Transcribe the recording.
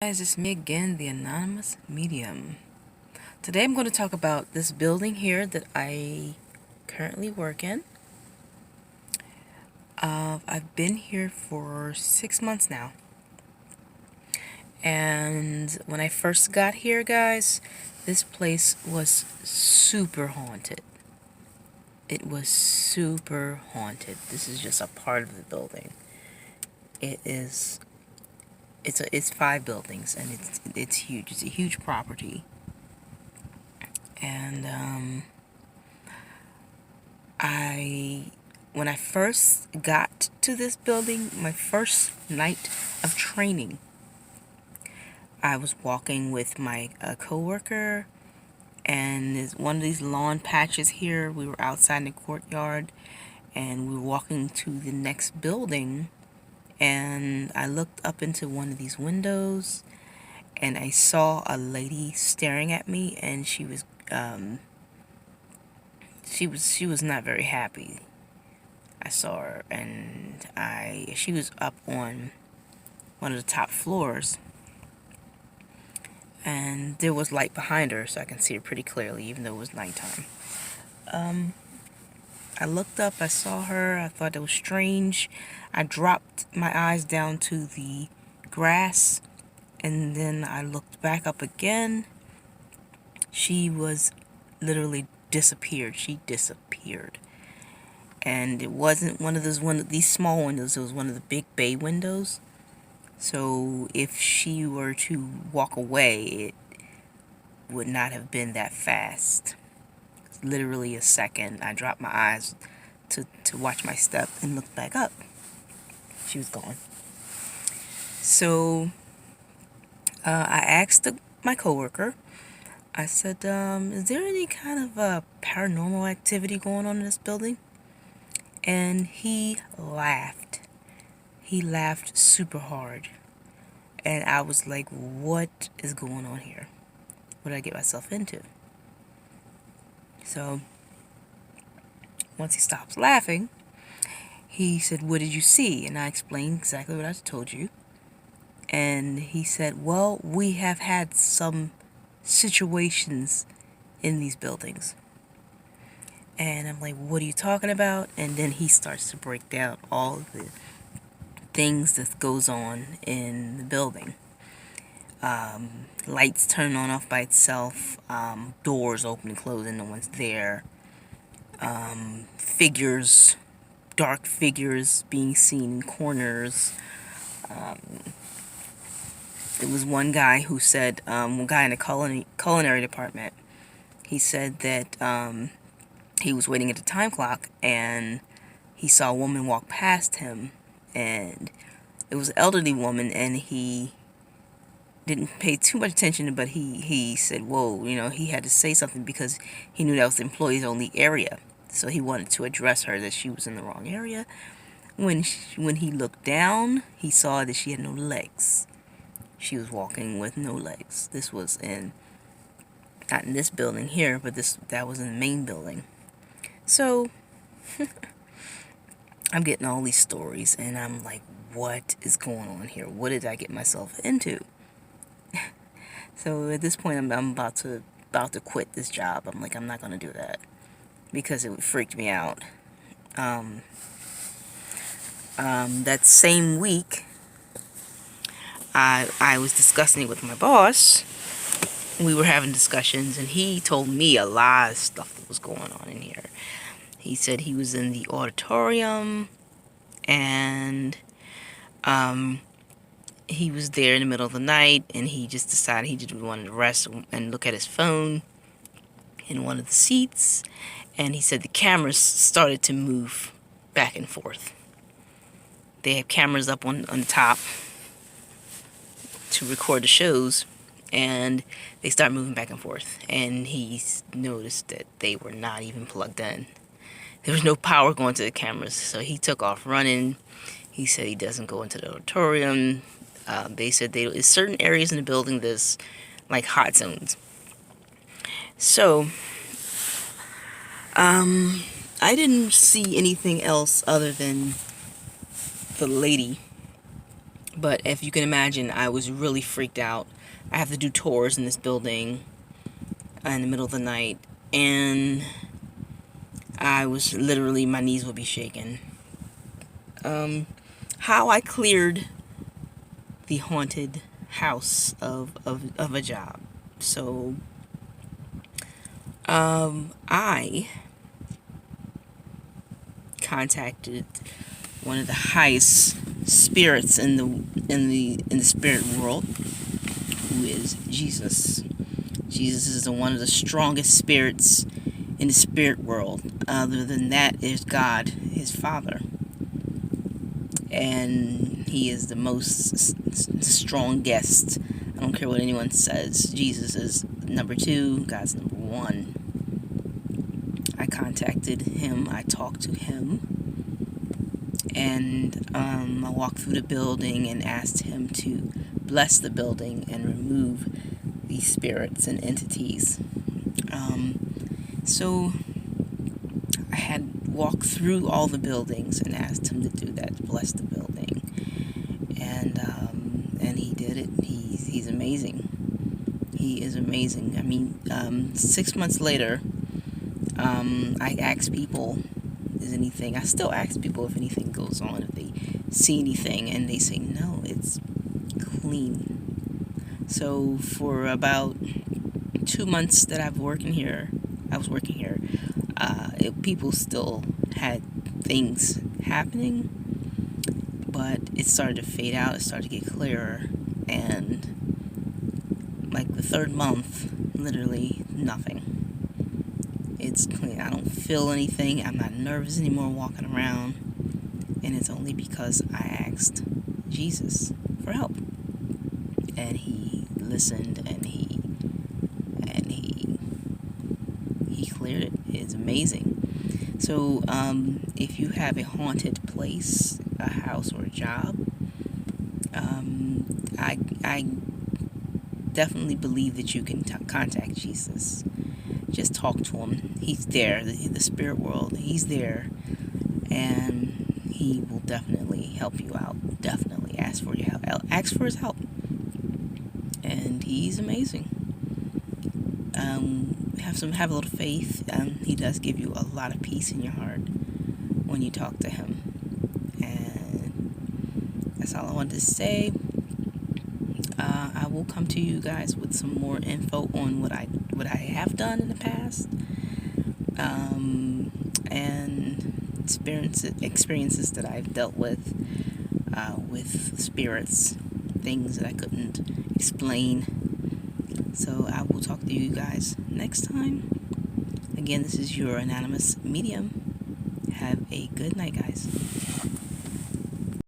Guys, it's me again, the Anonymous Medium. Today I'm going to talk about this building here that I currently work in. I've been here for 6 months now. And when I first got here, guys, this place was super haunted. It was super haunted. This is just a part of the building. It's 5 buildings, and it's huge. It's a huge property. And when I first got to this building, my first night of training, I was walking with my coworker, and there's one of these lawn patches here. We were outside in the courtyard, and we were walking to the next building, and I looked up into one of these windows, and I saw a lady staring at me, and she was not very happy. I saw her, and she was up on one of the top floors, and there was light behind her, so I can see her pretty clearly, even though it was nighttime. I looked up, I saw her, I thought it was strange. I dropped my eyes down to the grass, and then I looked back up again. She was literally disappeared. She disappeared. And it wasn't one of these small windows. It was one of the big bay windows. So if she were to walk away, it would not have been that fast. Literally a second. I dropped my eyes to watch my step and looked back up. She was gone. So I asked my coworker. I said, "Is there any kind of paranormal activity going on in this building?" And he laughed. He laughed super hard. And I was like, what is going on here? What did I get myself into? So, once he stopped laughing, he said, "What did you see?" And I explained exactly what I told you. And he said, "Well, we have had some situations in these buildings." And I'm like, "What are you talking about?" And then he starts to break down all of the things that goes on in the building. Lights turn on off by itself, doors open and close and no one's there, figures, dark figures being seen in corners. There was one guy who said, one guy in the culinary department, he said that he was waiting at the time clock and he saw a woman walk past him, and it was an elderly woman, and he didn't pay too much attention, but he said, whoa, he had to say something because he knew that was the employees only area. So he wanted to address her that she was in the wrong area. When he looked down, he saw that she had no legs. She was walking with no legs. This was not in this building here, but that was in the main building. So I'm getting all these stories, and I'm like, what is going on here? What did I get myself into? So at this point, I'm about to quit this job. I'm like, I'm not gonna do that because it freaked me out. That same week, I was discussing it with my boss. We were having discussions, and he told me a lot of stuff that was going on in here. He said he was in the auditorium, and he was there in the middle of the night, and he just decided he just wanted to rest and look at his phone in one of the seats, and he said the cameras started to move back and forth. They have cameras up on the top to record the shows, and they start moving back and forth, and he noticed that they were not even plugged in. There was no power going to the cameras, so he took off running. He said he doesn't go into the auditorium. They said there's certain areas in the building that's like hot zones. So, I didn't see anything else other than the lady But if you can imagine, I was really freaked out. I have to do tours in this building in the middle of the night, and I was literally, my knees would be shaking. How I cleared the haunted house of a job. So, I contacted one of the highest spirits in the spirit world, who is Jesus. Jesus is one of the strongest spirits in the spirit world. Other than that is God, his Father. And he is the most strongest. I don't care what anyone says. Jesus is number 2, God's number 1. I contacted him, I talked to him, and I walked through the building and asked him to bless the building and remove these spirits and entities. So I had walked through all the buildings and asked him to do that, to bless the building, and he did it. He's amazing. He is amazing. I mean, 6 months later, I asked people, is anything, I still ask people if anything goes on, if they see anything, and they say no, it's clean. So for about 2 months that I was working here, people still had things happening, but it started to fade out, it started to get clearer, and like the 3rd month, literally nothing. It's clean. I don't feel anything. I'm not nervous anymore walking around, and it's only because I asked Jesus for help, and he listened, and he cleared it. It's amazing. So if you have a haunted place, a house, or a job, I definitely believe that you can contact Jesus. Just talk to him. He's there, the spirit world. He's there, and he will definitely help you out. Definitely ask for your help. Ask for his help, and he's amazing. Have a little faith. He does give you a lot of peace in your heart when you talk to him, and that's all I wanted to say. I will come to you guys with some more info on what I have done in the past, and experiences that I've dealt with spirits, things that I couldn't explain. So I will talk to you guys next time. Again, this is your anonymous medium. Have a good night, guys.